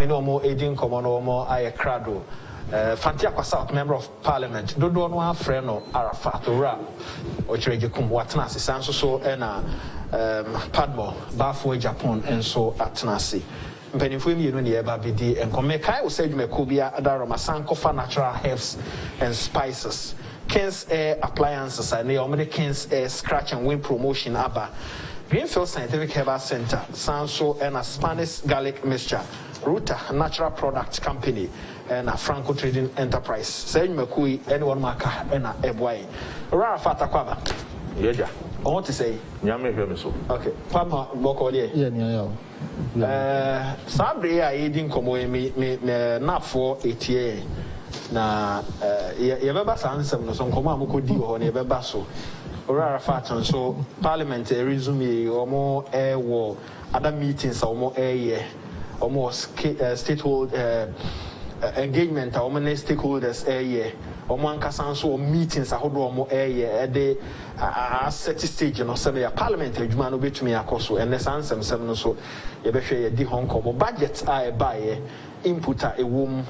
no more aging common or more I crado. Fantiakwa South Member of Parliament. Do no friend no Arafat Ora or Cherekum Watnasi Sanso so ena Padmo Bafo Japan and so Atnasi. Penifumi you know the BD and Komekai will say Mekubia Adaroma Sankofa natural herbs and spices. King's Air Appliances and the King's Air Scratch and Win Promotion Abba. Greenfield Scientific Herbal Center, Sanso and a Spanish Garlic Mixture, Ruta Natural Product Company, and a Franco Trading Enterprise. Say Makui, anyone Maka, and a Ebway. Rara Fata Kwaba. Yeah, I want to say, Yami Hemiso. Okay, Pama Bokoli. Yeah, Sabre, I didn't come away me not for 8 years. Na yebeba sansem no so nkoma amukodi ho na yebeba so orara fatan so parliament resume omo wo other meetings omo omo stakeholder engagement omo na stakeholders omo ankasa so meetings ahodo omo de set stage no se ya parliament adwuma no betumi akoso ene sansem sem no so yebehwe ye di honko budget a buy input a ewom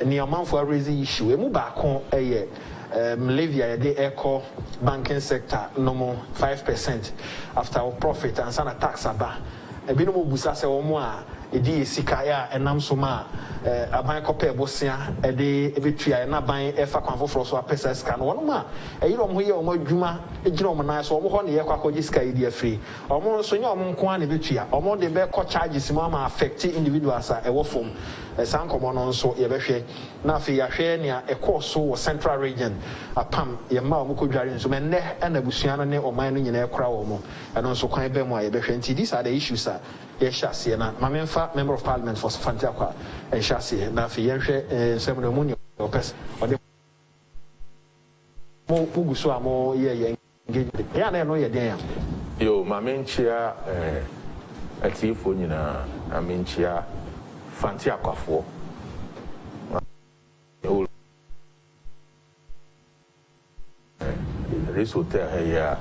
ni Omanfm raise issue emu ba kon Malaysia de eco banking sector no more 5% after our profit and sana tax aba ebi no busa se wo mo a edi sika ya enam so ma aban kope bosia ede ebetua na ban efa kwanfoforo so apesa sika no wono ma eyiro mo ye omo adwuma ejina omo na so omo ho ne ye kwakoji sika edi afri omo so nya omo nko an ebetua omo de be ko charges ma affect individuals a ewo fom sankomo no nso ye behwe na afi ya hwe ne a ekoso wo central region apam ye ma omo kodware nso menne na busua no ne oman no nyina ekora wo mo eno nso kwan be mo a ye behwe nti these are the issues a ye shase na mamenfa member of parliament for Fantiakwa and shase na afi ye hwe semno mu ni opes ode mo puguso amo ye engage ya na no ye den ya yo mamenchia atifo nyina amenchia Fantiakwa for this hotel here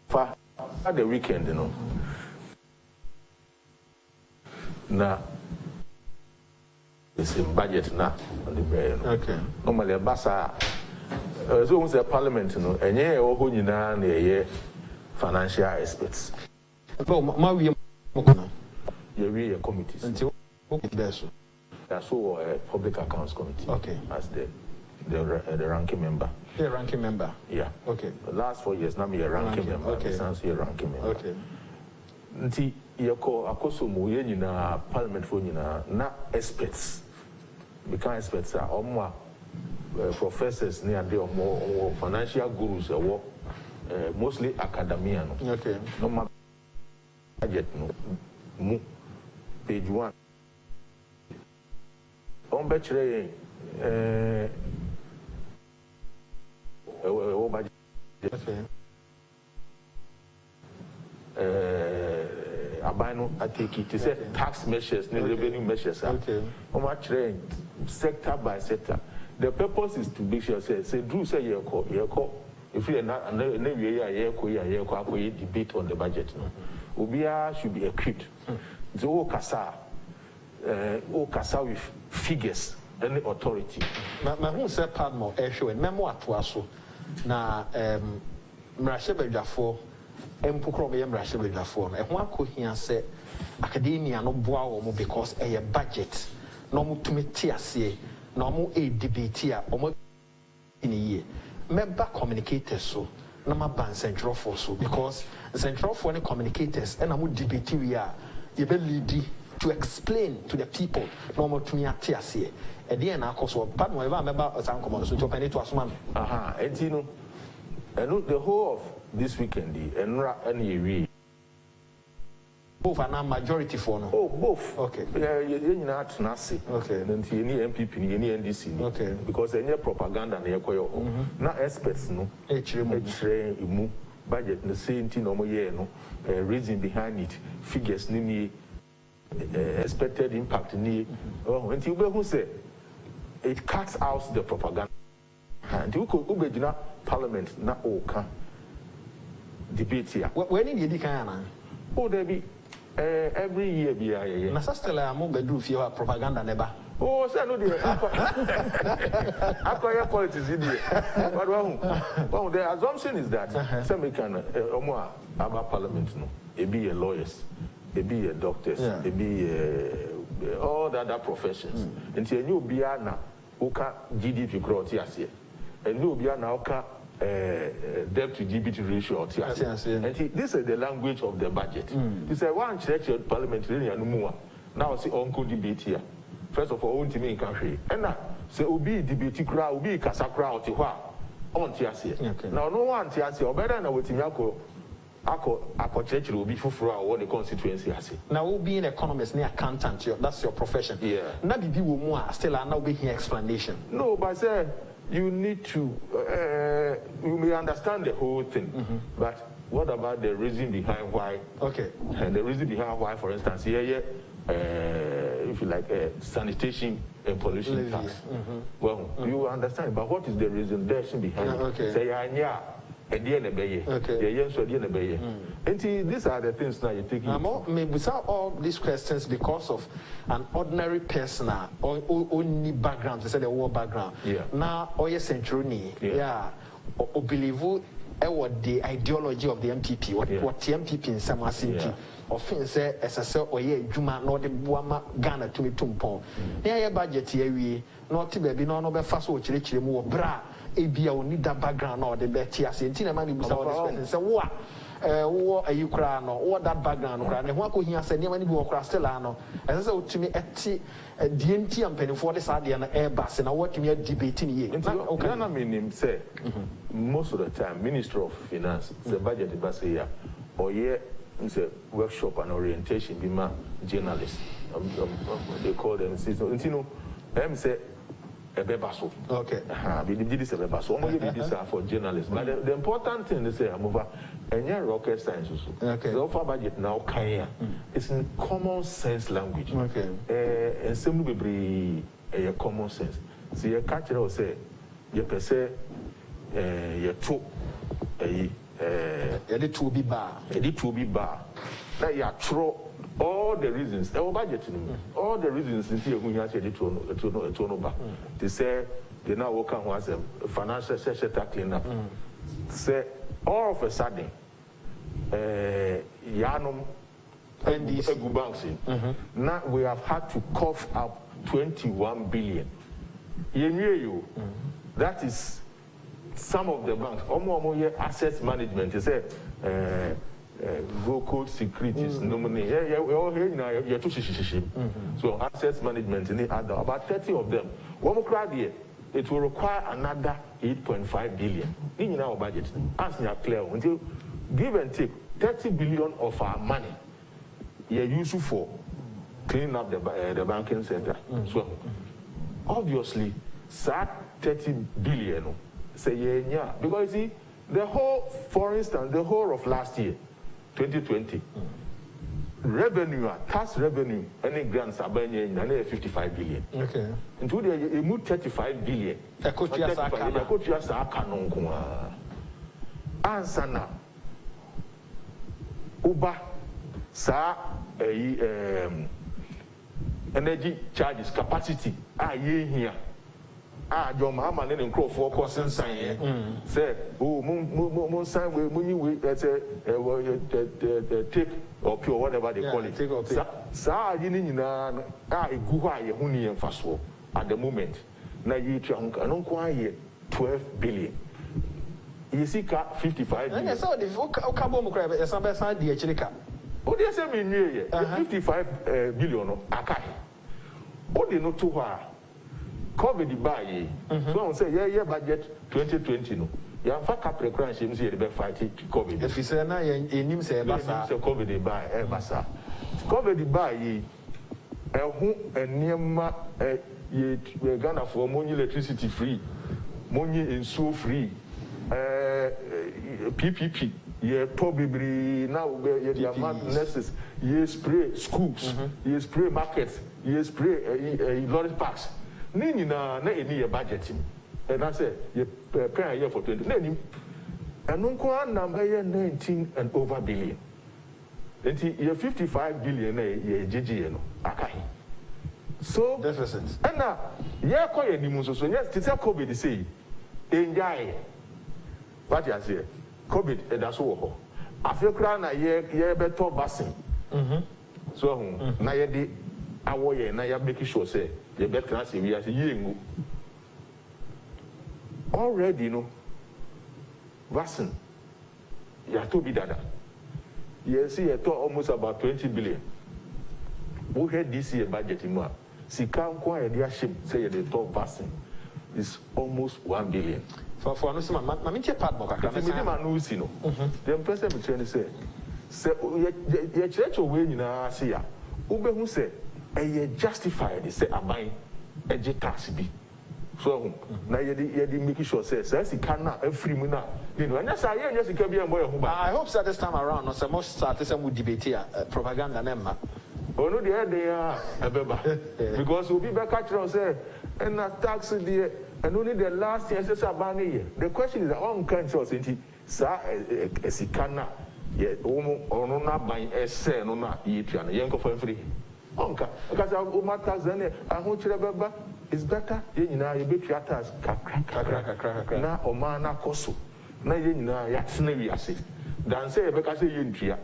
for the weekend, you know. Now it's in budget now on the bay. Okay. Normally, Bassa, so once the parliament, you know, and yeah, oh, you know, financial experts. Well, my you committees. Until That's all a public accounts committee. Okay. As the ranking member. The ranking member. Yeah. Okay. The last 4 years, now me a ranking member. Okay. Sounds a ranking member. Okay. Nti yako akoso mo ye nyina parliament fo nyina na experts. Become experts are omo professors near the omo financial gurus mostly academia no. Okay. No ma budget no mu page 1 on betray budget. Okay. Abano I take it to say tax measures, revenue measures. Okay. Actually, sector by sector. The purpose is to be sure say Drew say you call if you are not debate on the budget. No, Ubia should be equipped. The whole Kasa with figures and authority. My who said part more issue and memoir to us na Mrashebe Jafo. Empukro me Mrashebe Jafo. And one could hear say academia no boa because a budget no mu to me TSA no mu a debate or in a year. Member communicators so no ma ban central for so because central for any communicators and I would debate we are you be lead to explain to the people no more to me at TSA. And then of course part whatever member as I'm common so to open it to us man. Aha, and you know, the whole of this weekend and both are now majority for no. Oh, both. Okay. You not nasi. Okay. Then any MPP, any NDC. Okay. Because any propaganda na yakoyo. Na experts no. Mu budget the same thing no year no. Reason behind it, figures ni expected impact ni. Oh, and you who say it cuts out the propaganda. And you could parliament na oka debate here. When did you can? Oh, there be every year be a na still am bedu fie wa propaganda neba. Oh, say no dey acquire qualities in there. But well, the assumption is that some can about parliament no, it be a lawyers, it be a doctors, it be all the other professions. Until you be na oka GDP growth here, and you be na oka debt to GDP ratio and this is the language of the budget. This is one church parliamentary and now see uncle debate here. First of all, to me in country. And now, say, Obi debate crowd, Obi Casacra, Tiwa, on Tiasia. Now, no one Tiasia, or better than what Tiako, Ako church will be for what the constituency has. Now, we'll be an economist, near accountant, that's your profession. Yeah. Now, be more, still, I now be here explanation. No, but say, you need to, you may understand the whole thing, but what about the reason behind why? Okay. And the reason behind why, for instance, if you like, sanitation and pollution tax. Well, you understand, but what is the reason behind it? Okay. Say, and these are the things that you're taking. Maybe without all these questions because of an ordinary person or only background, to say the war background. Now, all your century, or believe the ideology of the MPP, what the MPP in some city. Often say SSL or ye Juma nor the Buama Ghana to me tumpon. Near budget here we not to be no be fast or chili more bra. Abia will need that background or the Betty as in Tina Mani Busa. So what? What are you crying or what that background? And what could he have said? Never go across Stellano. And so to me at DNT and penny for the Saudi and Airbus and I work in your debating ye. Okay, I mean him say most of the time, Minister of Finance, the budget is here or yeah. It's a workshop and orientation be my journalists. They call them you know, them say a bebaso. Okay. We did this a bebaso. Only this are for journalists. But the important thing is say I'm over and yeah, rocket science also. Okay. The offer budget now can it's in common sense language. Okay. And some will be a common sense. See so a catcher will say you can say you took a it will be bar. It will be bar. That you throw all the reasons. Our budget, all the reasons in here when you actually to bar. They say they now work on was a financial sector cleanup. Say all of a sudden, Yanum and these banks. Now we have had to cough up 21 billion. You that is. Some of the banks, assets management, they say, vocal securities, nominee, so assets management in the other, about 30 of them. One more crowd here, it will require another 8.5 billion in our budget. As you are clear, until give and take 30 billion of our money, you're used for cleaning up the banking center. So, obviously, that 30 billion. Say yeah, because you see, the whole, for instance, the whole of last year, 2020, revenue, tax revenue, any grants are buying 55 billion. Okay. Into the you move 35 billion. Answer now. Uber, sa energy charges capacity. Here. Your mama and crow for course and sign. Say, oh, moon sign we take or pure whatever they call it. Sa yin a guai huni and fast at the moment. Na ye trunk and unquiet 12 billion. You see, 55 billion. I saw the Cabo crab as some side the Chilica. Oh, there's a million 55 billion. Akai. What they know to her. COVID buy so I say yeah budget 2020 no ya fa capre crunch him say dey fight COVID if you say na enim say basa COVID buy basa COVID buy ehu enema ye Ghana for money electricity free money insuo free PPP ye probably now ye the amount nurses ye spray schools ye spray markets ye spray lorry parks Nini na any budget, and I said, you prepare a year for 20. And Uncle number 19 and over billion. Enti ye 55 billion ye GG no akai. So deficit. And now ye ko ye nimu so yes to say COVID say enjoy. What you say? COVID that's wo. Afekra na ye beto basin. So na ye di awo ye na ya make sure say ye bet class we as ye ngu. Already no vaccine ya to be dada. You see you talk almost about 20 billion. We had this year budget in si can quite a ship say the top vaccine is almost 1 billion. For no some mamiti part boka kama sema no si no. The person between say ye church we nyina ase ya. Ube hu say e justified say aban e tax bi. So na ye di make sure say si can na free mu na. You know, and that's why you just be a boy. I hope so this time around, no, most start some debate here, propaganda, nema. Oh no, they are because we'll be back at you say, and that tax the and only the last year says about year. The question is, on country or city, sir, as he can yet, or no, not buying a say, no, not eat, and yanko for free. Onka, because our tax and I want you to remember it's better, you know, you bet your tax, na Oman, na Koso. Na ye nyina ya tsena wi ase dan say be ka say ye ntua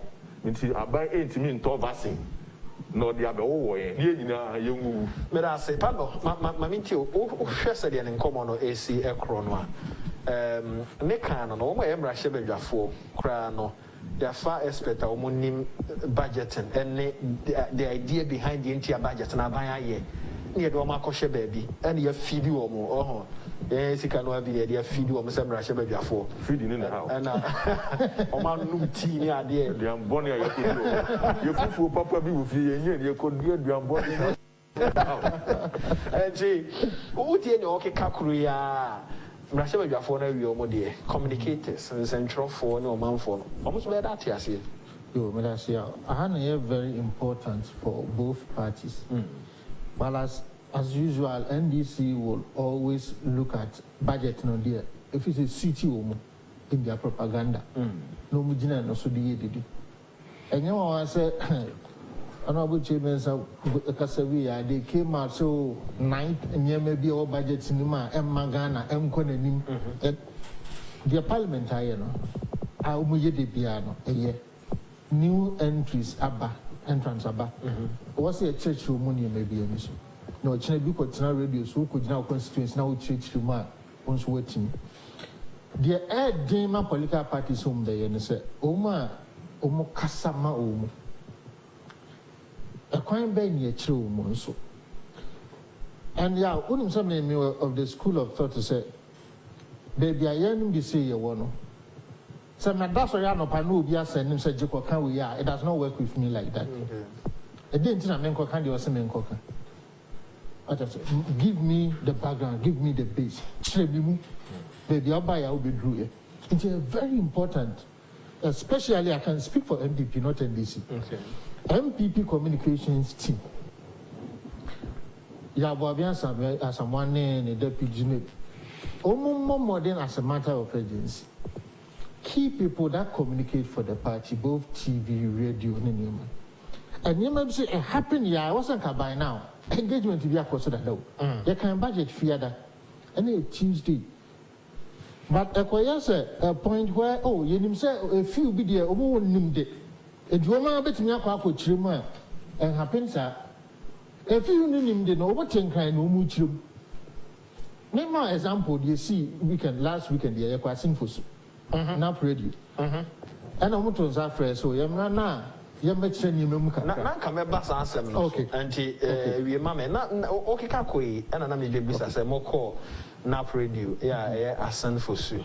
nti aban entimi nto vaccine no dia be wo ye nyina ye ngu me da say pardon ma minti o hwɛ sɛ de ne nkɔmɔ no AC ekro no a ne kan no wo ma ye mra hye badwafo kra no ya fa expert a wo nim budgeting and the idea behind the entire budget na aban aye ne ye do ma kɔhye baabi and ya feedi wo mo sika no abi dey feed wo mse mra hye badwafo feed in the house and o ma num tea ni ade duan boni ya ko do ye fufu papa bi wo fi ye nye ye ko do duan boni ji o tie ni o ke kakuru ya mra hye badwafo na wi o mo de communicators centralfo na Omanfm no o mo so be that ase yo me da say ahana very important for both parties but as usual, NDC will always look at budget no there. If it's a city in their propaganda, no mujina no so di did. And you know, I said, honorable chairman, they came out so night and yeah, maybe our budget cinema, Magana, Konenim, their parliament, I know, I de piano, a year. New entries, entrance, was a church money maybe a mission. No, it's not because now radio, so could now constituents now church to my own waiting. The air dema political parties home there and say, Oma Kasama Omo. A crime by near true monso. And yeah, when some name of the school of thought to say, baby, I am be say you want. So my that's why I know Panu be sending him said, Joko, can we are? It does not work with me like that. I didn't think I mean, can you also mean coca? Give me the background, give me the base. Baby, I'll buy, I'll be drew. It's very important, especially I can speak for MPP, not NDC. Okay. MPP communications team. Yeah, as someone in a deputy, more modern as a matter of urgency. Key people that communicate for the party, both TV, radio, and you might say, it happened, yeah, I wasn't by now. Engagement to be a course of that. They can budget fear that any Tuesday. But a point where, oh, you say a few be there, named it. A drama bet me up for Chima and happens that a few named the overtain kind no much. Name my example, you see, last weekend, the air passing for now radio. And I want to say, so you're not. You mentioned you come back answer. Okay. And we mamma okay, Kakui, and I'm a business a more call nap radio. Yeah, I send for Sue.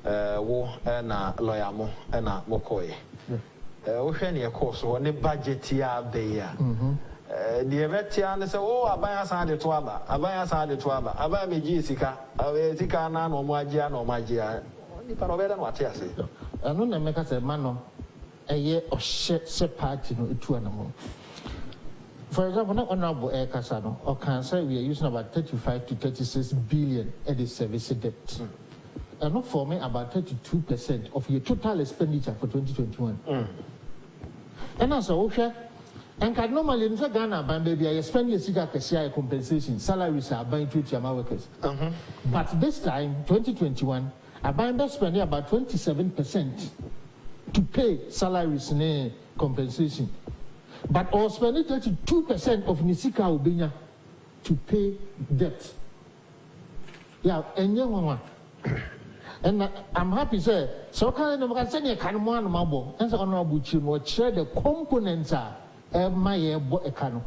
War and a lawyer mo and a mokoy. Oceania course or any budget ya bear. The Evetian say, oh, I buy a side to Twaba, I buy a side to Twaba, I buy me Jessica, I take a nan or Magia or Magia. If I know better what I say. I don't make us a man. A year of set party no two animal. For example, not honorable air casano or cancer, we are using about 35 to 36 billion at the service debt. And not forming about 32% of your total expenditure for 2021. And as a and can normally in Ghana, baby, I spend your cigar compensation, salaries are buying to Yama workers. But this time, 2021, I buy spending about 27% to pay salaries and compensation. But all spending 32% of Nisika Ubinya to pay debt. Yeah, and young one. And I'm happy, sir. So can I send you a can one marble and so honorable chin or share the components are my econo.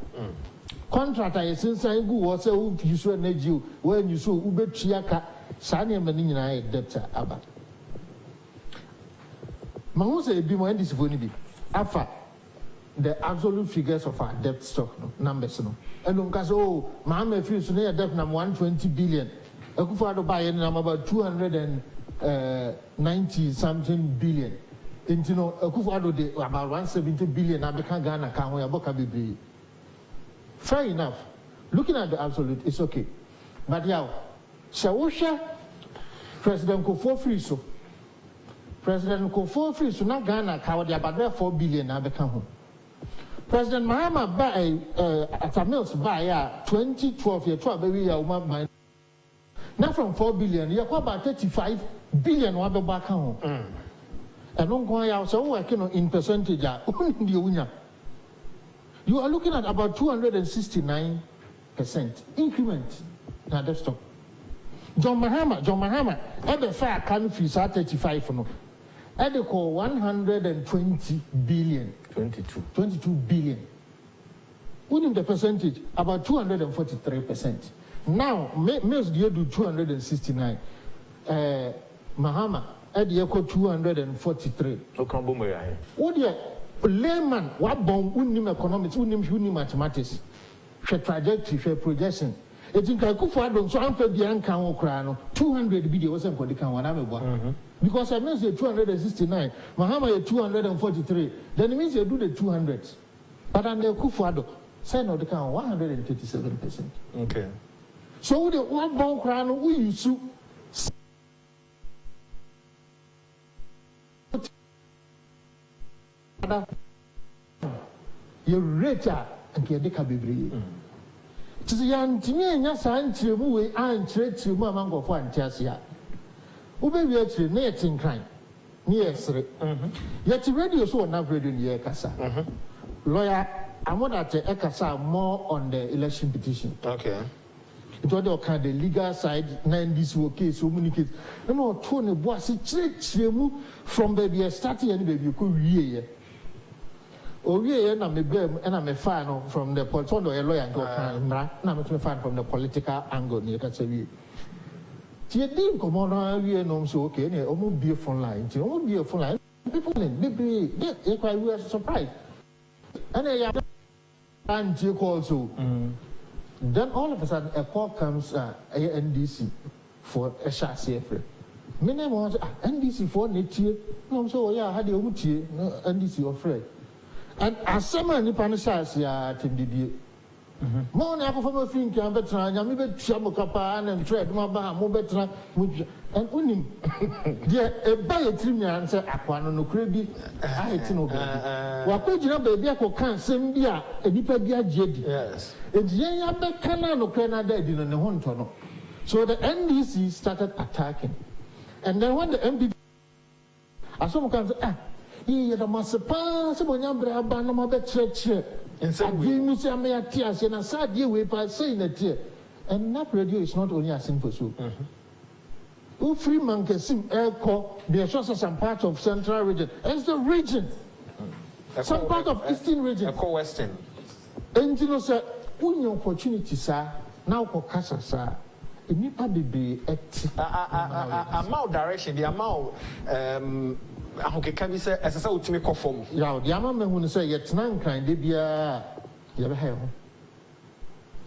Contractor is since I go was a you saw you when you saw Ube Chiaka, Sanya Manina debtor Abba. Mahuse be more this be Alpha. The absolute figures of our debt stock numbers. And because Mama feels near debt number 120 billion. I could find buy about 290 something billion. And you know, about 170 billion. I can't Ghana can we about be. Fair enough. Looking at the absolute, it's okay. But yeah, Shawusha, President Kofo free so. President Kofo free so not Ghana can about 4 billion. I become home. President Mahama buy at a mills buy 2012 year 12 baby Oman. Now from 4 billion, you have about 35 billion wabe back home. And don't go out so working in percentage. You are looking at about 269% increment. Now that's stop. John Mahama, every fair country is 35 no. They call 120 billion. 22 billion. Within the percentage, about 243%. Now, Mills do 269. Mahama, at the echo 243. What do layman, what bomb, unim economics, unim mathematics, she trajectory, she projection. It's in Kakufado, so I'm for the Ankan Okrano, 200 video wasn't for the Kanwaname. Because I means 269, Mahama 243, then it means you do the 200s. But under Kufado, send out the count 137%. Okay. So the one bone crown we use to you richer and get the cabibri. To the young Timmy and Yasan, we aren't trade to Mamma for Antasia. Ube actually netting crime. Yes, yet radio so not radio near Casa. Lawyer, I want to Ekasa more on the election petition. Okay. It was all kind of the legal side, 9 this case, so many kids. No, Tony was a church from baby starting and baby could read. Oh, yeah, and I'm a fan from the political lawyer and I'm a fan from the political angle near Katsavi. You didn't come on, we are so okay, and almost be a phone line. You won't be a phone line. People in they were surprised. And I and you call so. Then all of a sudden a call comes NDC for a chassis. Many was NDC for next year. No, so yeah, had your NDC afraid. And as someone Nipanisas, yeah, Tim Didier. More than from a thing can better, and maybe Chamokapa and trade more better and unim. Yeah, a buy a trim answer, Aquano no credit. I know. What could you know, baby? I can't send Bia, a deeper Bia Jedi. Yes. It's Yaya Becana no Canada in the Hontono. So the NDC started attacking. And then when the MPP, as someone can say, he must pass when you're Banama Betcher. And so we say, I'm a tears and a sad year way by saying that here. And NAP radio is not only a simple soup. Who free man can sim air core, there are some parts of central region. It's the region. Some part of eastern region. Western. And you know, sir, when your opportunity, sir, now for Casa, sir. It need to be amount direction, the amount okay, can we say as a ultimate conform? Yeah, the amount who say yet none kind they be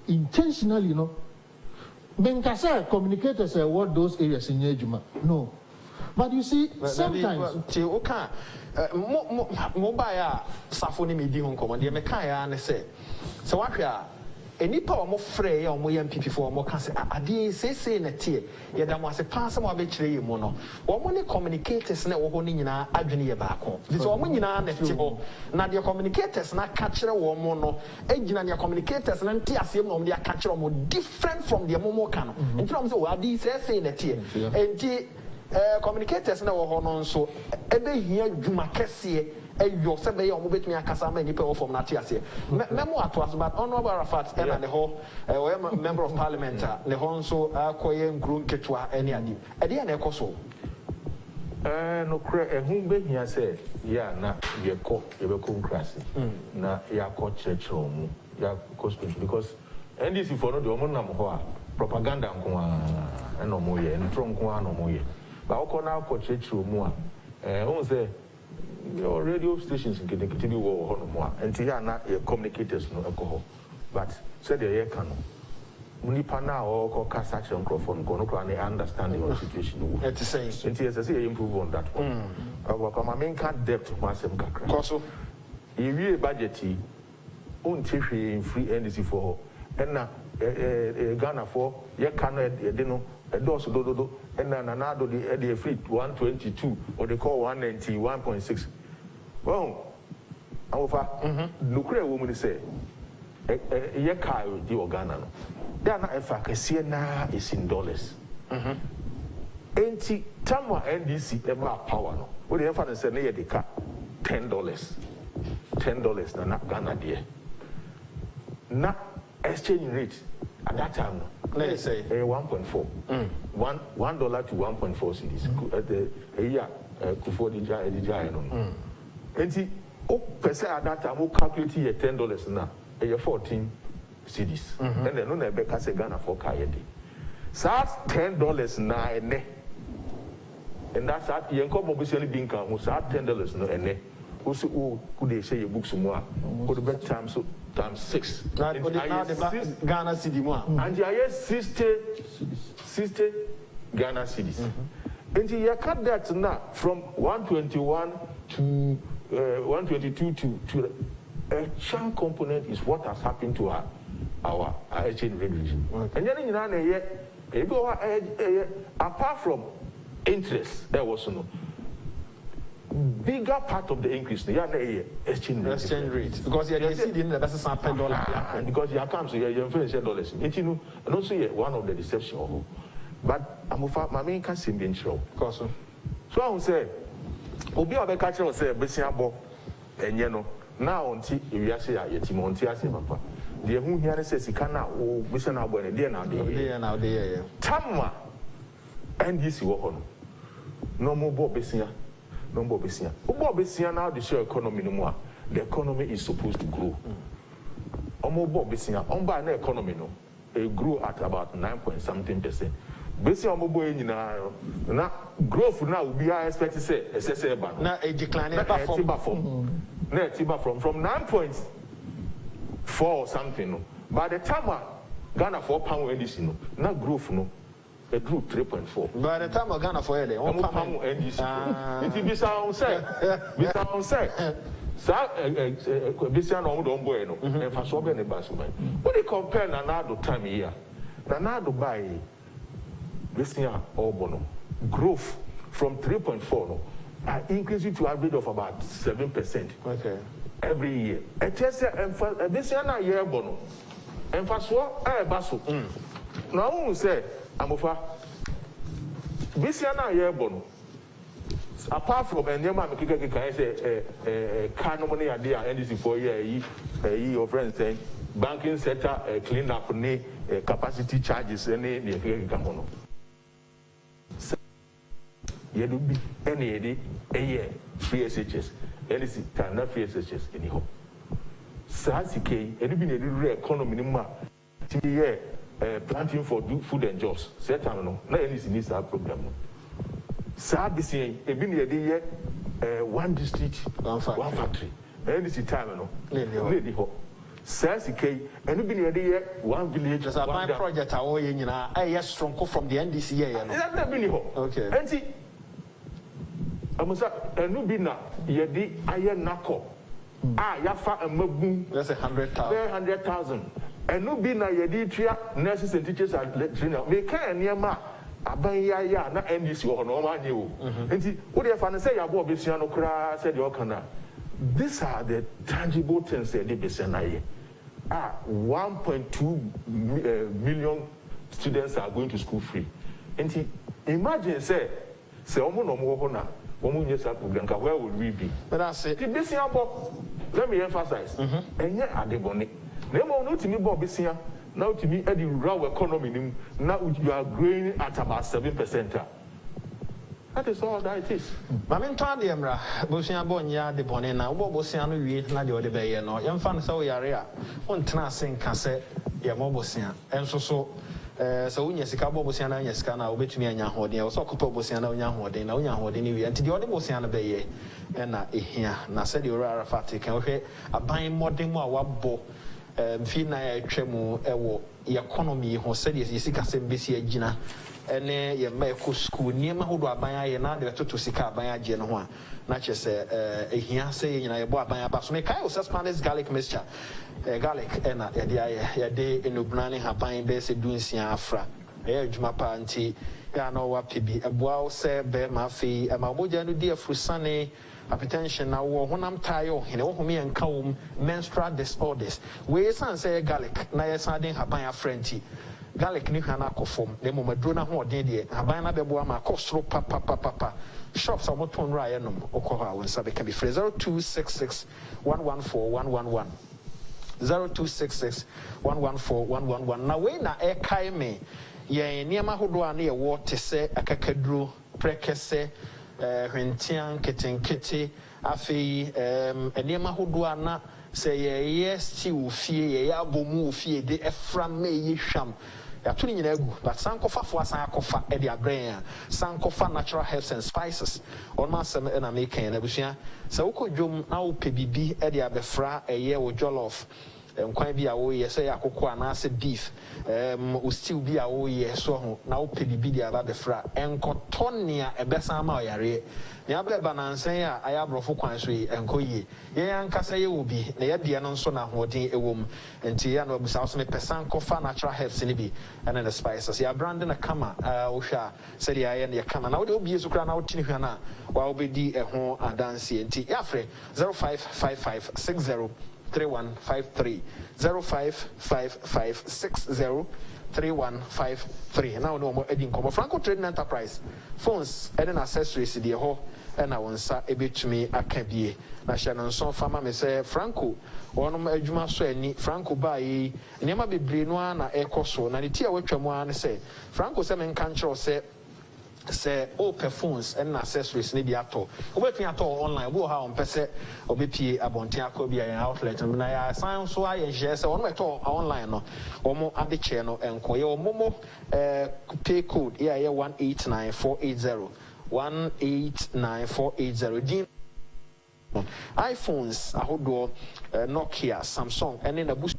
intentionally, you know. Benkasa communicators say what those areas in Yejuma. No. But you see, sometimes okay, mobile Safoni me di Hong Kong, and the Mekaya and say, so what any power more free or more MPP for more cancer. I did say in a tear, yet there was a pass of a mono. Or money communicators now honing in our Adrian back home. This all when you are not your communicators, not catcher or mono, engine and your communicators and TSM on their catcher more different from the Momo Cano. In terms of what these say in a tear. And communicators now on so every year Jumakesi. You said they are moving me a Casama people from Natiasia. Memoir was about Honorable Rafat and the whole member of parliament, the Honso, Koyen, Grun Ketua, any idea. Adian Ecoso. No crack, and whom be here said, yeah, not your court, your crassy, not your court church room, your costume, because NDC for the woman propaganda and no more, and trunk one no more. But I'll now court church room, say. Your radio stations can continue on and here not your communicators no alcohol. But said the air canoe. Munipa now or cast action microphone, go no understanding of the situation. It's the same. And yes, I say improve on that one. My main can't depth Masem Kakra. Also, if you budget, own tissue in free NDC for and now Ghana for your canoe, dinner. A dose do and another the fleet 122 or they call 191.6. Well, our nuclear woman say a year car with the organa. They are not a fact, a Siena is in dollars. Ain't Tamwa NDC ever power? No, what the father said, they car $10. $10 na Ghana dear. Not exchange rate at that time. Let's say $1.4. $1 to 1.4 cedis. At the year, Kufo Dija, no. And see, at that time, we calculate $10 now. A 14 cedis. And then, no, Becca say Ghana for Kayedi. So $10 now, and that's at Yanko Mobiseli Binka, who's at $10 no, and who could they say your books more? Could bet times 6. Now the Ghana city more. And I have 60 Ghana cities. And you cut that now from 121 to 122 to a chunk component is what has happened to our exchange rate region. And then you go apart from interest, there was no bigger part of the increase. Exchange rate because you see the that's a $10 because you come so you inflation dollars. And also one of the deception. But my main can't seem being show. So I would say, Obi Abeka will say, Bessiabo, and you know, now until you say, Yetimontia, Papa. The who here says he cannot, oh, Mission Abon, dear now, dear. Tamma, and this you on. No more Bob Bessia, no more Bessia. Bob Bessia now, the share economy no more. The economy is supposed to grow. Omo Bob Bessia, on by an economy no, it grew at about 9.something%. Basically, I'm going now. Growth now will be I expect to say SSA now a declining from 9.4 or something. No. By the time Ghana for pound NDC, now growth no, it grew 3.4. By the time Ghana for LA, one pound NDC. It be sound say, so Bisian don't boy no, and for so many bassmen. What they compare Nanado time here? Nanado by this year or bono growth from 3.4 no, increasing to average of about 7%. Okay. Every year. This year na year bono. Emphasis basso. Now who say Amofa? This year na year bono. Apart from Enyama Kika say car no money idea NDC for year your friends saying banking sector clean up capacity charges any Kika. You be any free SHS, any time free SHS anyhow. Sasike, any be a economy planting for food and jobs. Certain no, not any needs our program. Sabisi, a bin one district, one factory. Any time no, lady ho. Sasike, any be one village. There's a my project. I strong from the NDCA. That's really ho. Okay. And see. Amusa enubina yedi aye nako yafa amagun that's 100,000 and no be na yeditria nurses and teachers and lecturers. We can near ma abaya na NDC or no man you. And what if I say about Bisiano Kra said your kana? These are the tangible things that they be saying. 1.2 million students are going to school free. And imagine say omo no mo ho na omo nyesa program ka where would we be? But I say let me emphasize. Enye adebone. Na mo no timi bo besia now to me the rural economy nim now you are growing at about 7%. That is all that it is. Mamin told the Emra, Bosia Bonia de Bonena, Bobosia, we na the other bay, no, young fan so yarea, one tracing can say, Yamobosia, and so when Yesica Bobosiana, Yescana, which me and Yahodi, or Socopo Bosiana, Yahodi, no Yahodi, and the other Bosiana Bay, and here, na said you are fatic, okay, a buying more than what bo, Fina Tremu, Ewo, economy, who said Yesica Sembisi Gina. Ene ye make school niema hodo aban ye na de to sika aban age no ho a na che se ehia se ye nyina ye bo aban aba so me kai o Spanish garlic mixture garlic na ye de enubnane haban be se dunsia afra e adwuma pa anti ya no wa pebi eboa o se be ma fe ma boja no di afrusane hypertension na wo honam tayo hene wo home enka wo menstrual disorders we san say garlic na ye san den haban afrenti garlic ni hana akofom na mo maduro na ho den de haban na bebo ama akosoro papa shops amoton ra ye nom okọ ha won sabe ka bi 0266 114 0266 114 na we na e kai me ye niema hodo a na ye wo te se akakaduro prekese hwentian ketenkete afei niema hodo a na se ye stew fie ye abomu fie de efra me ye hwam ya tuni nyina egu but sankofa fo asan akofa e de abrɛn sankofa natural herbs and spices on ma sem na me kan na busua se wokodwom na wo pɛ bibi e de abɛfra ɛyɛ wo jollof nkwan bi a wo yɛ sɛ yakoko anaasɛ beef o stew bi a wo yɛ so ho na wo pɛ bibi de aba bɛfra enkotonia ɛbɛsan ma ɔyare ne abɛba nansen a ayabrɔfo kwan so yi enkoyie yɛn ankasa yɛ wo bi na yɛ deɛ no nso na hoɔden ɛwom nti ya no abusa so me pɛsan kofa natural herbs ni bi ɛna the spices ya brand na kama wo hwa sɛ deɛ ayɛ ne kama na wo de obi so kra na wo tini hwa na wa wo bɛdi ɛho adanse nti yɛ afrɛ 0555 60 3153 0555 3153 now no more edin komo Franco Trading Enterprise phones and accessories de ho na wonsa ebetumi akabie na hye no nso fama me say Franco wonom adwuma so ani Franco bae niema bebre no na ekoso na ne ti a watwamu a ne say Franco se men kan kyerɛ se o phones and accessories ni bi ato obetumi ato online wo ha on pese obepie abonten akọ bi an outlet na ya san so aye je se won meto online no omo ade che no enko ye omomo pay code ya 189480 189480 din iPhones ahodo Nokia Samsung and na boost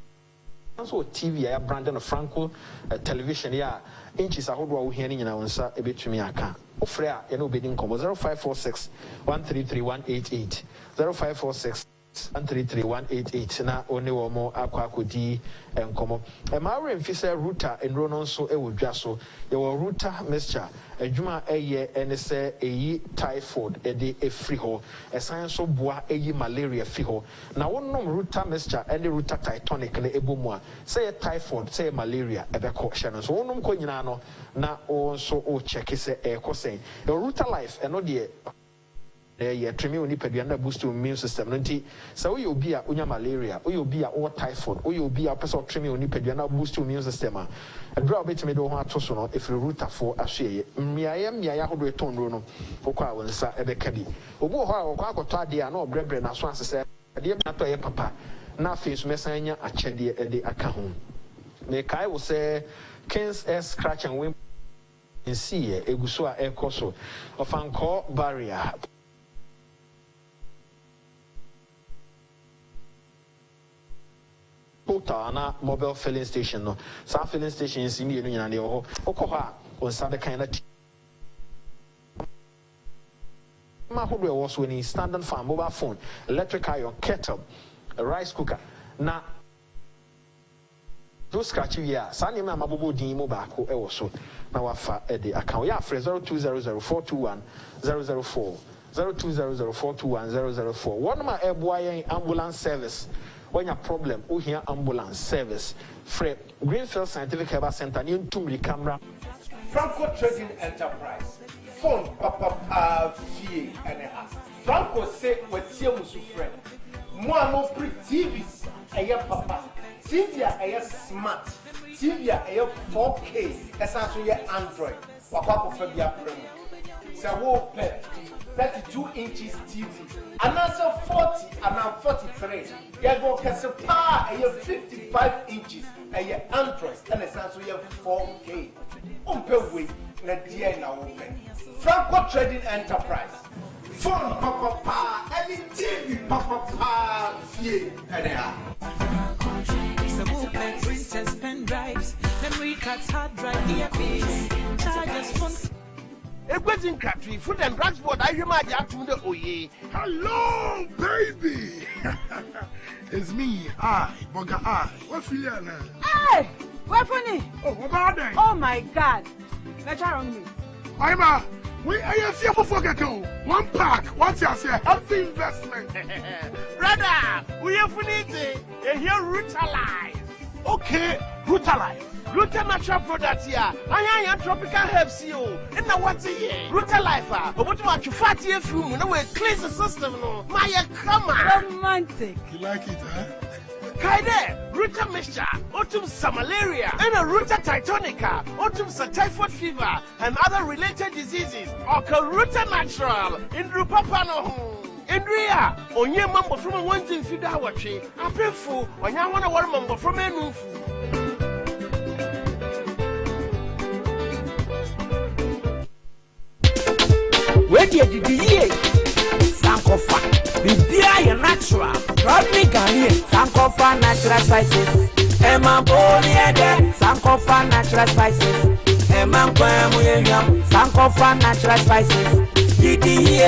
so TV ya brand no Franco television ya inches ahodo a wo hia ni nyina wonsa ebetumi aka ofre a ye no obedi nkomo 0546 133188 0546 133188 na one wo mo akodi enkomo e ma remfi se router enro no nso e wo dwa so ye wo router mixture adwuma eye ene se eyi typhoid e de efri ho esan so boa eyi malaria fi ho na wonnom router mixture ene router titanic na ebomu a se ye typhoid se ye malaria e be ko hye no so wonnom ko nyina no na o nso o check se e ko sen e router life eno de yeah, tremio ni pediana boost your immune system. Nti so we obi a unya malaria, we obi a or typhoid, we obi a person tremio ni pediana boost your immune system. And bro bet me do ho atoso no if router for ahye. Miaya ho do ton ro no. Okwa wonsa ebeka bi. Obu ho a okwa akoto ade a na obrebre na so asese. Ade na to ye papa. Na face mesan nya akyede ede aka ho. Me kai wo say Kings S scratch and win see eguso a ekoso. Ofanko barrier. Na mobile filling station no some filling stations in the nyina de ho okoha on sabe kind of ma ho do was when standard farm mobile phone, electric iron, kettle, a rice cooker na do scratch here sani ma mabobo din mu baako e wo so na wafa e de account ya free 0200421004 0200421004 one ma e boa yen ambulance service when your problem o here ambulance service free Greenfield Scientific Herbal Center ni ntumri camera Franco Trading Enterprise phone papa fie and a Franco say what you musu friend mo no pre TVs papa TV a smart TV a 4K essentially your Android papa for be a premium so wo pay 32 inches TV and also 40 and 43 you go Casapa a 55 inches a Android and essentially your 4K way na dia na open Franco Trading Enterprise phone papa any TV papa fie and printers, pen drives, memory cards, hard drive, earpiece, chargers, phone. Everything country, food and transport. I hear my dad to the Oye. Hello, baby. It's me, Boga I. What feel you now? Hey, what funny? Oh, what about that? Oh my God, let's on me. I'm we are here for Fogato. One pack, what's your say? Healthy investment. Brother, we are funny. Here, Rutalize. Okay, Rutalize. Ruta natural products here. I am tropical herbs here. And now what's here? Ruta life. But what about you fatty fume? No way, cleanse the system. No, my come romantic. You like it, huh? Kaide, Ruta mixture, autumn malaria, and a Ruta titonica, autumn typhoid fever, and other related diseases. Okay, Ruta natural in Rupapano. Andrea, on your mambo from one thing feed our tree. I pay for when you want to warm mambo from a move. Where did you be? Sankofa, Bibia, natural. Rodney Ghanaian, Sankofa natural spices. Emma Bonia, Sankofa natural spices. Emma Guamuyan, Sankofa natural spices. Didi,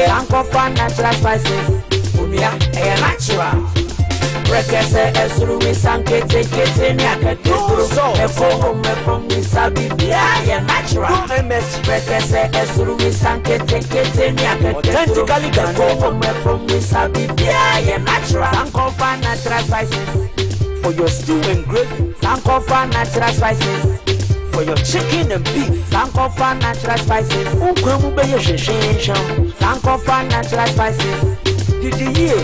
Sankofa natural spices. Umia, natural. Rekese esuru sanke take nyakaturu efo from misabi bia natural ms rekese esuru sanke take nyakaturu authentically efo from misabi bia natural Sankofa natural spices for your stew and gravy Sankofa natural spices for your chicken and beef Sankofa natural spices ukwemu be yeshenshen Sankofa natural spices Did you hear?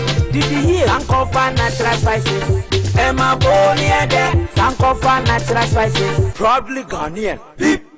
Sankofa natural spices. Emma Bonia de Sankofa natural spices. Proudly Ghanaian.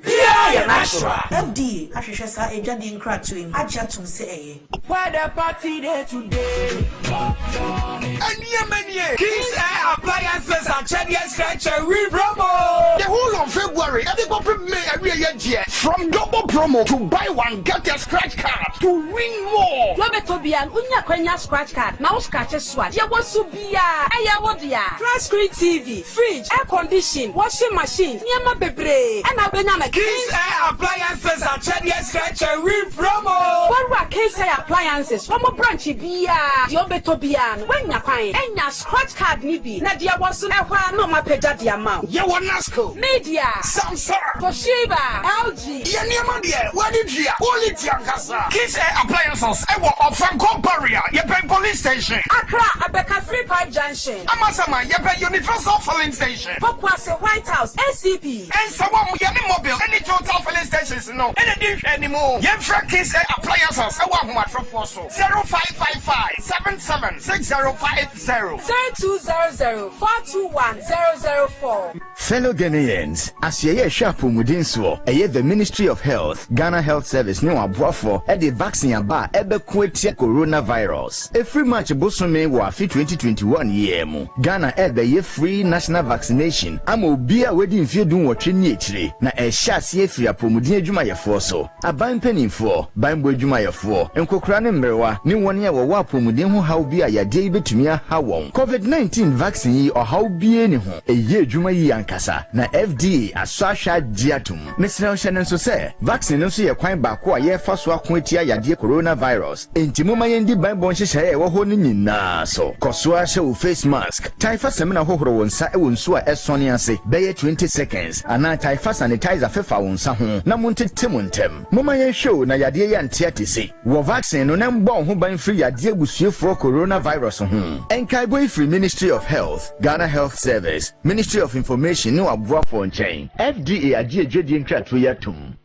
Yeah, natural. MD, Ashishasa, a jading crack to him. I just to say, where the party there today? And yeah, Kings Air Appliances and Chadian Scratcher, we promo. the whole of February, everybody may every year. From double promo to buy one, get a scratch card to win more. Robetobian, unya kwenya scratch card. Now scratch swat. Ya wasubia. Aya wadia. Flat screen TV, fridge, air condition, washing machine. Nyama bebre. And abenya Kings Air Appliances and Chadian Scratcher, we promo. One wa Kings Air Appliances. One more branch bia. Robetobian, when ya find. Enya scratch card nibi. Nadia wasu ewa no mapeja di amount. You want Nasco, Media, Samsung, Toshiba, LG. Yaniamadia, what did you? Only Tiankasa. Kids Air Appliances, Ewa of Franco Barrier, Yepe Police Station. Accra, Abeka 3-Pipe Junction. Amasama, Yepe Universal Filling Station. Pokwase White House, SCP. And someone Yami Mobile, any total filling stations, no, any anymore. Yemfra Kids Air Appliances, Ewa Humatrofoso, 0555 776050. 0200-421-004. Fellow Ghanaians, as ye sharp mudinso, the Ministry of Health, Ghana Health Service, no abuafo, the vaccine aba ebe kwetia coronavirus. A free match bosume wa fi 2021 year mu. Ghana ye free national vaccination. Amo bia wedi mfie dun wo twini echire. Na ehya se free apomudin adwuma yefo so. Aban penimfo, banbo adwuma yefo. Enkokura ne mrewa, ni woni wo wa apomudin ho haw bia yade betumi ha won. COVID-19 vaccine yi o haw bia ni ho. Eye adwuma yi ankasa na FDA aswa hwa diatum. Mr. Ocean nso sɛ vaccine nso yɛ kwan baako a yɛfa so ako atia yadeɛ coronavirus. Enti moma yɛndi banbɔ nhyehyɛeɛ ɛwɔ hɔ no nyinaa so. Kɔsoa hyɛ wo face mask. Taifa sɛmina hohoro wo nsa ɛwɔ nsuo a ɛsɔne ase bɛyɛ 20 seconds. Ana Taifa sanitizer fefa wo nsa ho na montete mo ntɛm. Moma yɛhwɛ na yadeɛ yɛ nte ate se. Wɔ vaccine no na mbɔ ho ban firi yadeɛ busuefoɔ coronavirus ho. Ɛnkaebɔ free Ministry of Health, Ghana Health Service, Ministry of Information ne waboafoɔ nkyɛn. FDA agye adwadie ntwato yɛ tom.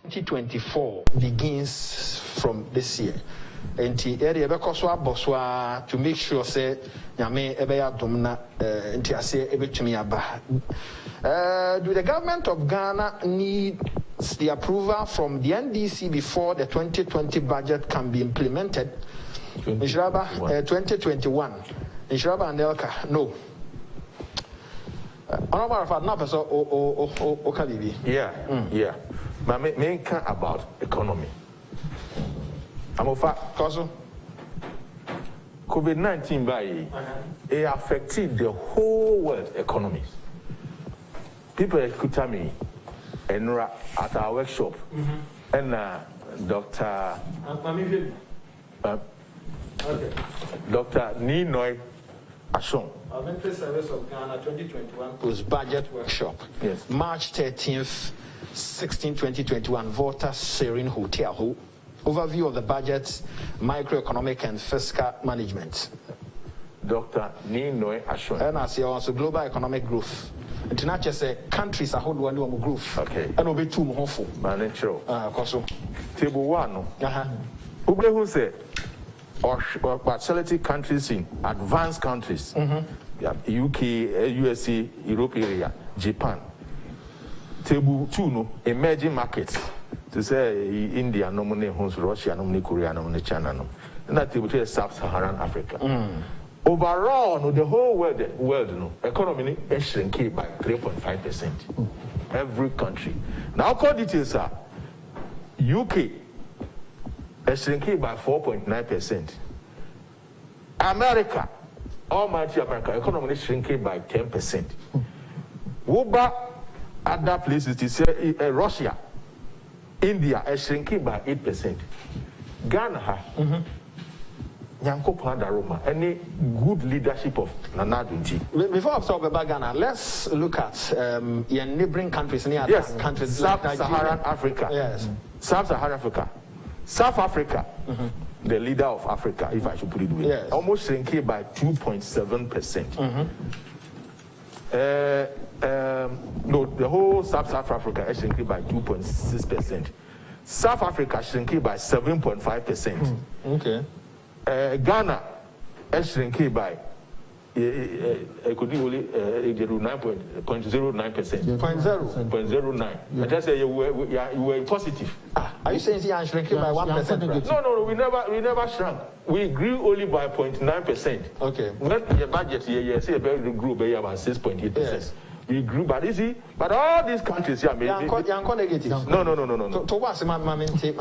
...2024 begins from this year. And to make sure say nyame ebeya domna enti ase ebetumi aba. Do the government of Ghana need the approval from the NDC before the 2020 budget can be implemented? Inshallah 2021. Inshallah and Elka, no. Yeah. But me can about economy. I'm of COVID-19 it affected the whole world economy. People could tell me and at our workshop and Dr. Ninoy Ashon. Omanfm Service of Ghana 2021 post-budget workshop. Yes. March 13th, 16, 2021, Volta Serene Hotel. Overview of the budget, microeconomic and fiscal management. Dr. Ninoy Ashon. And I say also global economic growth. And not just say countries are holding one growth. Okay. And be too hopeful. Managero. Koso. Table 1. Who say or facility countries in advanced countries. UK, USA, Europe area, Japan. Table 2 no emerging markets. To say India, nominate Russia, nominate Korea, nominate China, no. And that table 3 is Sub-Saharan Africa. Overall, no, the whole world, no, economy is shrinking by 3.5%. Every country. Now, call details are UK is shrinking by 4.9%. America, almighty America, economy is shrinking by 10%. Woba other places, to say Russia, India is shrinking by 8%. Ghana, any good leadership of Nana Dunji. Before I talk about Ghana, let's look at your neighboring countries near countries. Sub-Saharan Africa. Yes. Sub-Saharan Africa. South Africa, the leader of Africa, if I should put it away, yes, almost shrinking by 2.7%. No, the whole South Africa is shrinking by 2.6%. South Africa shrinking by 7.5%. Okay. Ghana is shrinking by could do only 9.09%. 0.09. I just say you were positive. Are you saying you are shrinking by 1%? No, we never shrank. We grew only by 0.9%. Okay. When your budget here, say we grew by about 6.8%. Yes. We grew, but you see, but all these countries here, negative. No. To what's my negative?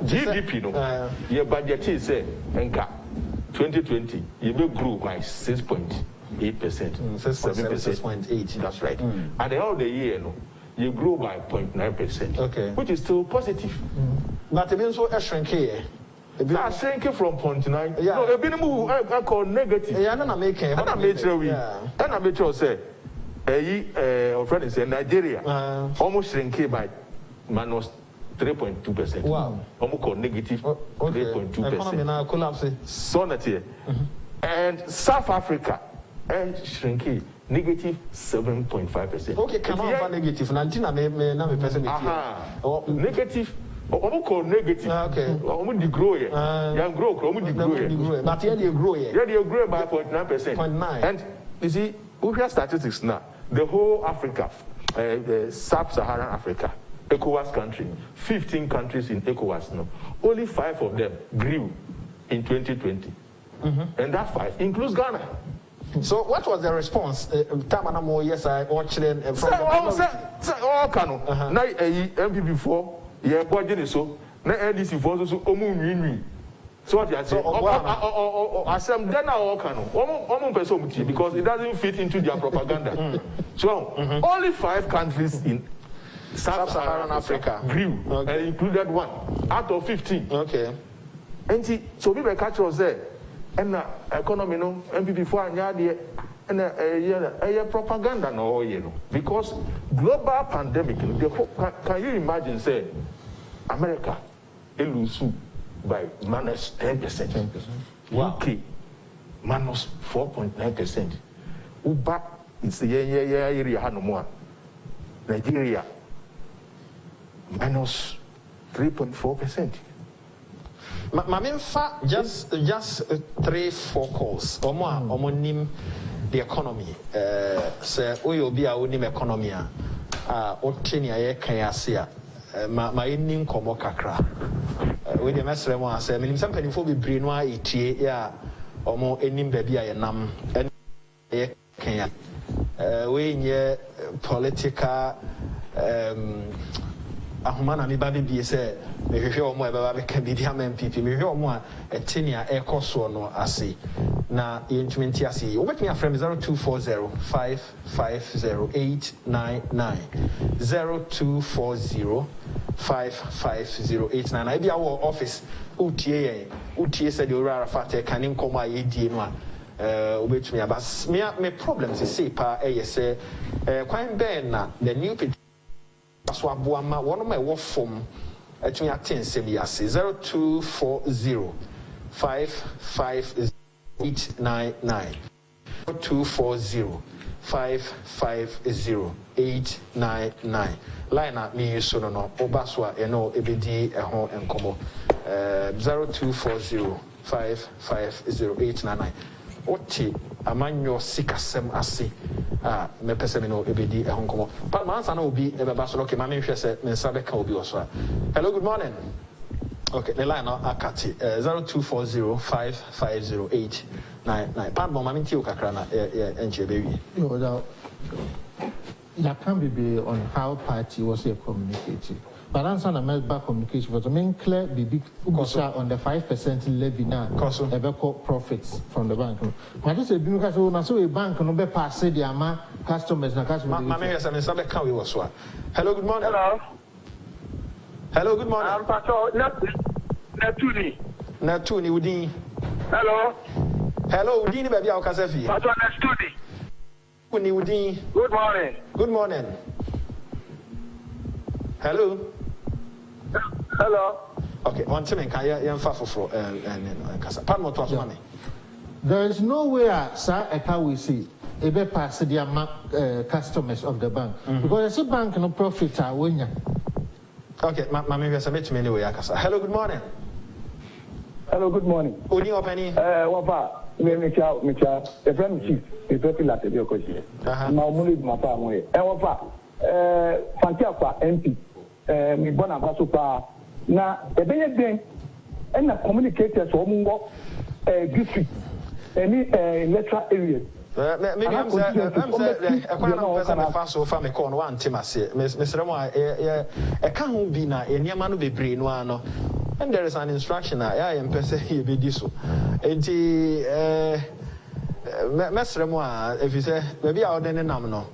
GDP, no. Your budget is 2020, you may grow by 6.8%, 7%. That's right. At the end of the year, no, you grow by 0.9%. Okay. Which is still positive. But it means so a shrink here. Shrinking from 0.9. Yeah. No, a bit more. I call negative. Yeah, I'm making. I'm making say, our friend is in Nigeria, almost shrinking by minus 3.2%. Wow. Almost called negative 3.2%. Economy now collapsing. So that here. And South Africa, shrinking negative 7.5%. Okay, come on, negative. Nantina me na me person negative. Omo call negative. Okay. Omo di grow here. Young grow, omo di grow here. But here they grow here. Yeah, they grow by 0.9%. 0.9. And you see, we have statistics now. The whole Africa, sub-Saharan Africa, ECOWAS country, 15 countries in ECOWAS now. Only 5 of them grew in 2020. And that 5 includes Ghana. So what was the response? Yes, I watched it from all Kano. Now MP4, yeah, budget so. Now NDC for so omu. So what you say? Asem then all Kano. Omu person because it doesn't fit into their propaganda. So only 5 countries in Sub-Saharan Africa grew, and included 1 out of 15. Okay. And so people catch us there. And economy no MPP4 and propaganda no because global pandemic can you imagine say America lose by minus 10%. Wow. UK minus 4.9%. Uba it's area no Nigeria minus 3.4%. Mamimfa just 3-4 calls. Omo nim the economy. Say oyo bi a onim economy a otini aye kan ase a ma enim komo kakra. We dey mesre mo ase minim some penifo bebre no a etie ya omo enim ba bi a ye nam aye kan we nye political ahumana mi ba bi say me hwehwe omo e baba be ka bi dia MPP me hwehwe omo a etini a ekoso no ase na yentwenti ase wo betimi afrem 0240550899 0240550899 e bia wo office utie se de ora fate kanin komo a yedie no a obetumi abas me problems say pa say kwan ben na the new so aboama one my wo form etumi aten se bi ase 0240550899 0240550899 line na me use no oba so a eno ebedi eho enkomo 0240550899 oti amanyo sikasem ase me pese me no ebedi ehon komo pa mansa na obi e beba so okay ma me hwe se me nsa be ka obi oso. Hello, good morning. Okay, the line now akati 0240550899 pa bon ma me nti o kakra na enche bewi that can be on how party was communicating. But answer the member communication was main clear big on the 5% levy now ever profits from the bank. But this is because so a bank no be pass the amount customers na customers. Hello, good morning. Hello, good morning. I'm Pastor Natuni Udin. Hello, Udin baby au kasefi. Pastor Natuni. Udin. Good morning. Good morning. Hello. Okay, one time can you for there is no way sir we see a be pass the customers of the bank because the bank no profit are winning. Okay, my maybe I submit to me anyway. Hello, good morning. Hello, good morning. Oni openi. Wapa, Micha, a friend chief, a very latte, your question. Now, Muli, my family. Wapa, Fantiapa, MP, mi bona Basupa. Now, a day again, and the communicators from what district, any electoral areas. Maybe I'm saying, I'm fast so far. Me call one Timasi, Mr. Moa, a can't be na a near man be brain one. And there is an instruction. I am per se here be this. Mr. Moa, if you say, maybe I'll then no.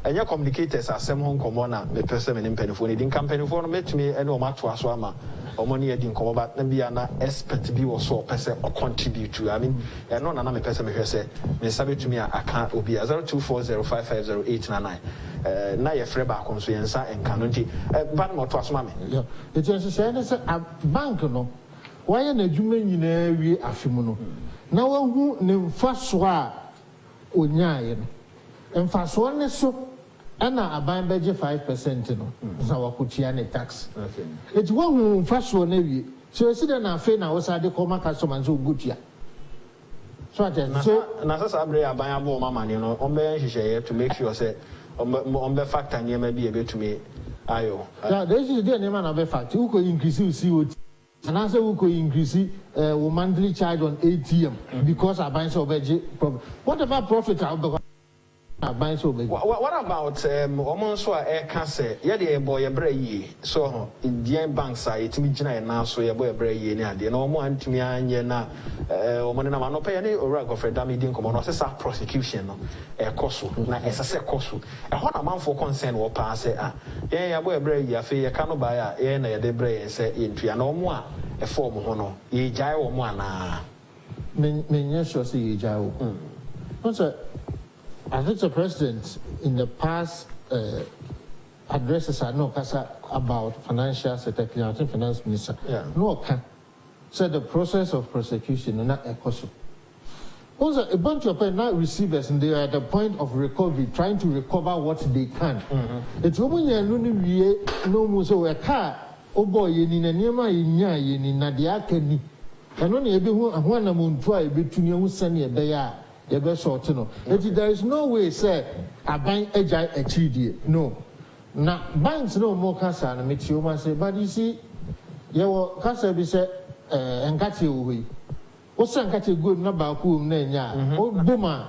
And your communicators are some home commoner, the person in Pennyphone, didn't company for met me and no match was Swama. Or money didn't come about, and be an expert to be or so person or contribute to. I mean, and no another person who say, May submit to me a account will be a 0240550899. Now your free back on Suyensa and Canonti, but more to us, mammy. It's just a bank, no. Why in a human in a afimono? Now, who first war Unyayan and fast one is so. And I buy budget 5%, no. So I put Chiani tax. It's one who first one every. So I said, I feel now was I the common customer so good here. So I buy more money, you know, on the share to make sure say on the fact and you may be able to me. Ayo. Yeah, this is the name of the fact. Who could increase CO2? And I say who could increase monthly charge on ATM because I buy so budget. Whatever profit I'll be. What about Oman so air cancer? Yeah, the boy a bray so Indian banks are it me now so a boy a bray and no more to me and yena Omanama no pay any or of a dummy didn't come on a prosecution a cosu na as a cosu. And what amount for concern will pass yeah, boy a bray a fee a cano buy a de bray and say into no more a form of honor ye jai or one. Many sure see ye jai. I think the president in the past addresses are no about financial secretary, I think finance minister. Yeah. No can said the process of prosecution is not a cost. Also, a bunch of not receivers and they are at the point of recovery, trying to recover what they can. It's woman no more so a car, oh boy, in a near my in Nadia Kenny. And only one among try between you send a day. The best sort no. There is no way say I buy a achieve no. Now banks no more casa and make you must say, but you see, your casa be said and catch you away. What's a catch a good number of whom name oh boomer.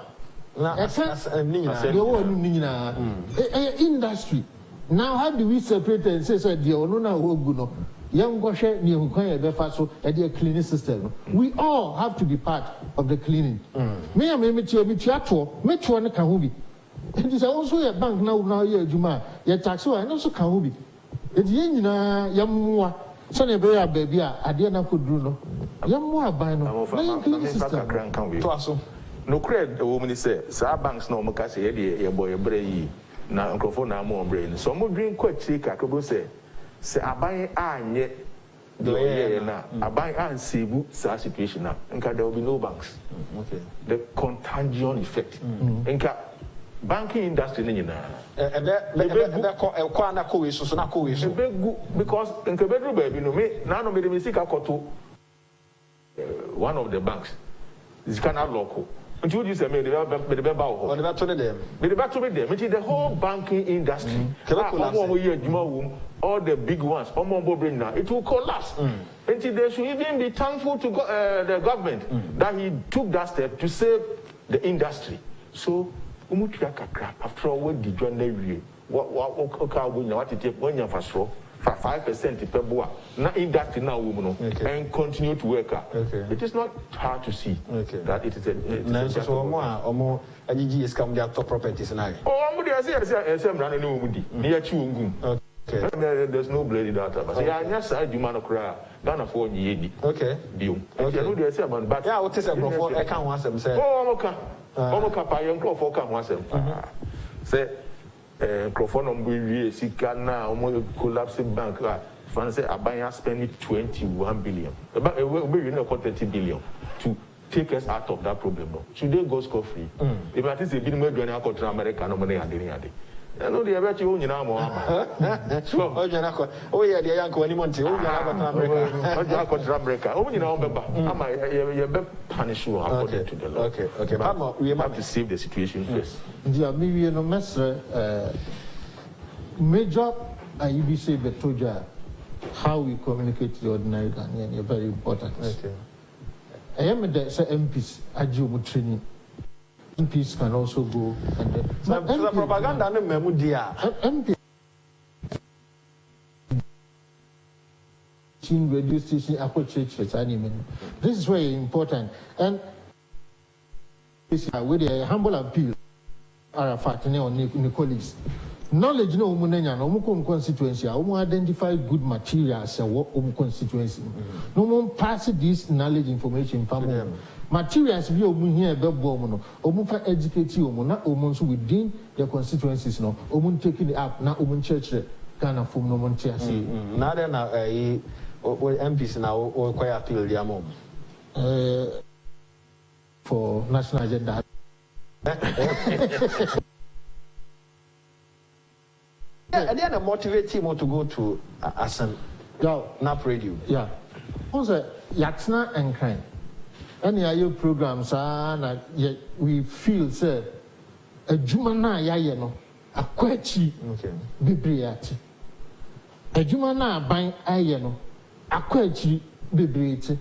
Industry. Now how do we separate and say the Onuna Oguno? Young Goshe, New Befaso, and the cleaning system. We all have to be part of the cleaning. May I make you Metro and Kahubi. It is also a bank now, here, Juma, yet taxo, and also Kahubi. It's Yena Yamua, Sonny Bear, baby, Adiana could do no. Yamua by no cleaning system. No credit, the woman says, Sir Banks no Macassi, a boy, a bray, now Uncle now more brain. So more drink quite sick, I could say. Say I buy yet the way now. I buy and see such situation now. And there will be no banks. Okay. The contagion effect. And banking industry because in Quebec, baby, no me now no me see one of the banks. It's kind of local. Until you say, me the whole banking industry, all the big ones, it will collapse. Until they should even be thankful to the government that he took that step to save the industry. So, after all, what did you what it take when you for 5% per boa, not industry now, woman, and continue to work. It is not hard to see that it is a. More, is come their top properties now. Oh, there's no bloody data. But yes, I do man cry. Done for ye. Okay. Deal. But yeah, what is a before I can't want them say. Oh, okay. Young for come once. Say. Microphone we see now collapsing bank. France are buying spending 21 billion. About 30 billion to take us out of that problem. Should they go scot free? If I think they've been made when I go to America, no money and any other. I know the about you, you know, oh, Janako, oh, yeah, the young Monte, oh, America, oh, you know, you're punished according to the law. Okay, but we have to save the situation first. Yeah, maybe you know, Master, major IBC Betoja, how we communicate to the ordinary Ghanaian is very important. Okay. I am the MPs, Ajumu training. MPs can also go and then. But the propaganda no memudia. MP radio station, church, this is very important. And with a humble appeal, Arafat and colleagues. Knowledge no constituency, identify good materials and constituency. No one pass this knowledge information from materials we here for educate you within the constituencies no taking it up now church kind of form no one now then MPs now or quite appeal their mom for national agenda. And then motivate him to go to Asan NAP radio. Yeah. Also, Yatsna and Crime. Any other programs are we feel say a Jumana Yayano, a quechi, bibliati. A Jumana buying Ayano, a quechi, bibliati.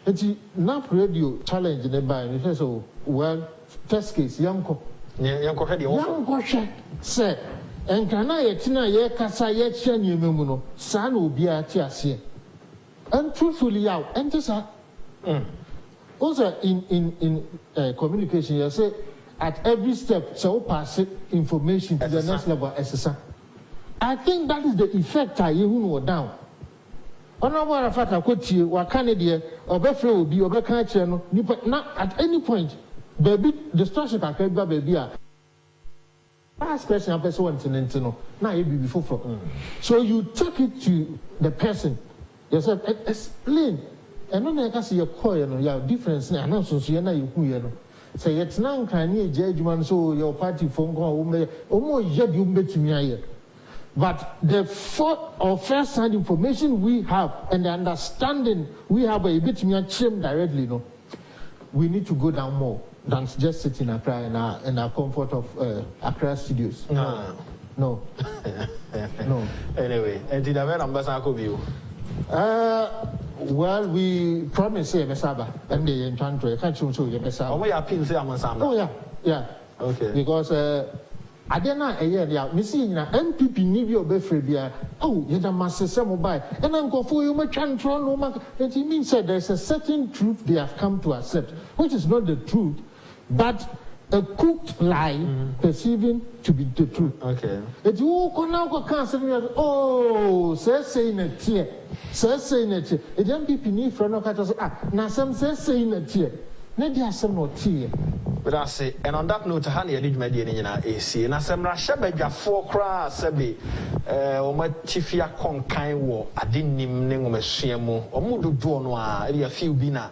It's NAP radio challenge in the buy. So, well, test case, Yanko. Yanko had the offer. Said. And can I ye kasa ye chen you memuno, san will be at yasia. And truthfully out, and just also in communication, you say at every step, so pass information to the next level as a I think that is the effect I even know down. On our fact, I could see what Canada or Befre will be over country, not at any point, baby, the structure can baby. Last person, now you be before. So you take it to the person yourself, explain. And then I can see your call, your difference. And also, you know, say it's now can you judgment so your party phone call, almost yet you met me. But the first hand information we have and the understanding we have a bit me directly, we need to go down more than just sitting in Accra in our comfort of Accra studios. No. No. Anyway, and did I have ambassador view? Well, we promise here, Mesaba, and the enchanter. I can't show you, Mesaba. Oh, we are pins here, Mansam. Oh, yeah. Okay. Because I didn't know a year, Missing MPP Nivio Befribia. Oh, you're the master mobile. And I'm going for you, my chantron. And he means that there's a certain truth they have come to accept, which is not the truth, but a cooked lie perceiving to be the truth. Okay. If you now can't oh, saying a tear, saying a tear. It don't be beneath for no catches. Now some saying a tear. Maybe I some not tear. But I say, and on that note, Honey, I did my DNA in AC, and I said, Rashabega 4 cras, Sebi, or my Tifia con kind war, I didn't name of a Shiamo, or Mudu Donoa, a few bina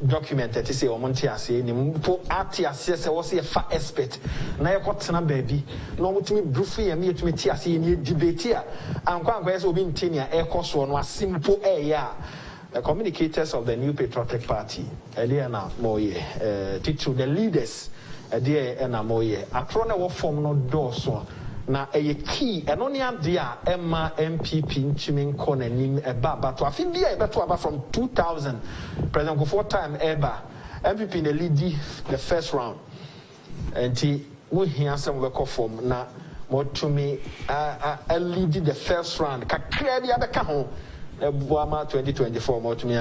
documented to say, or Montiasi, and put Artias, I was a fat expert. Now I got some baby, no to me, Bruffy and me to me, Tiasi, and you debate here. I'm quite well being Tinia, air cost one was simple air. The communicators of the New Patriotic Party, Eliana Moye, teach the leaders, dear Anna Moye, a chrono form no dorsal. Now a key, and only idea Emma MPP Chimin Corner Nim Eba, but to a Findia Ebatuaba from 2000, President go 4 time Eba, MPP in the lead the first round. And he will hear some work of form now, more to me, I lead the first round, Kakrebi Abekahon. Buama 2024 more to me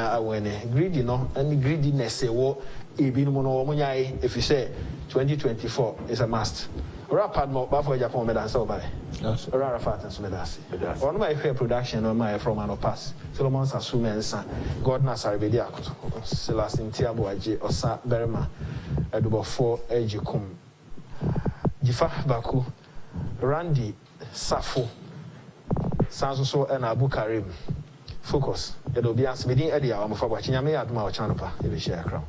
greedy no and greediness wo ebi no no omunyai if you say 2024 is a must rapid mo ba for Japan me dance over yes rara fat so me dance on my fair production on my from an pass Solomon Sasumensa God na saribedi akoto Silas Ntiabo aje osa berema edubo 4 ejikum Jifa Baku Randy Safo Sanso so and Abu Karim Focus. It'll be as within Eddie, I'm for watching a mere admiral channel. If you share a crown.